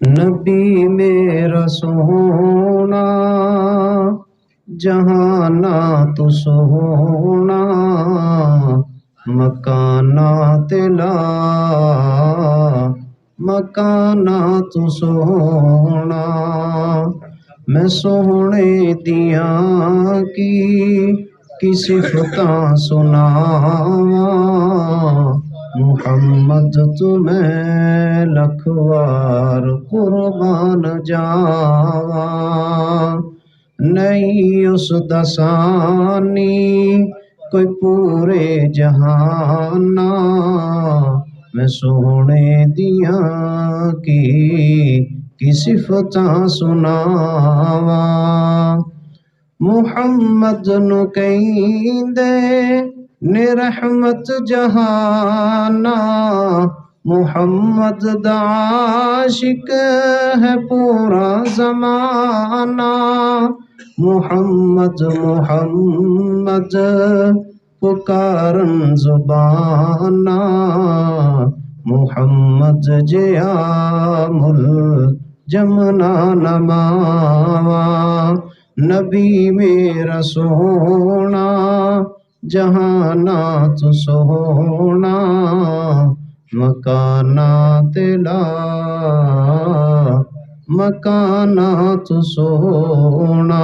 नबी मेरा सोना जहाना तो सोना मकाना तेला मकाना तो सोना। मैं सोहने दिया की सिफतां सुनावा मुहम्मद तुम्हें लखवार कुर्बान जावा। नहीं उस दसानी कोई पूरे जहाना मैं सोने दिया की सिफतां सुनावा। मुहम्मद नु कहंदे ने रहमत जहाना मुहम्मद दा आशिक है पूरा ज़माना। मुहम्मद मुहम्मद पुकारन ज़ुबाना मुहम्मद जिया मुल जमना नमावा। नबी मेरा सोना जहाना तो सोना मकाना तेला मकाना तो सोना।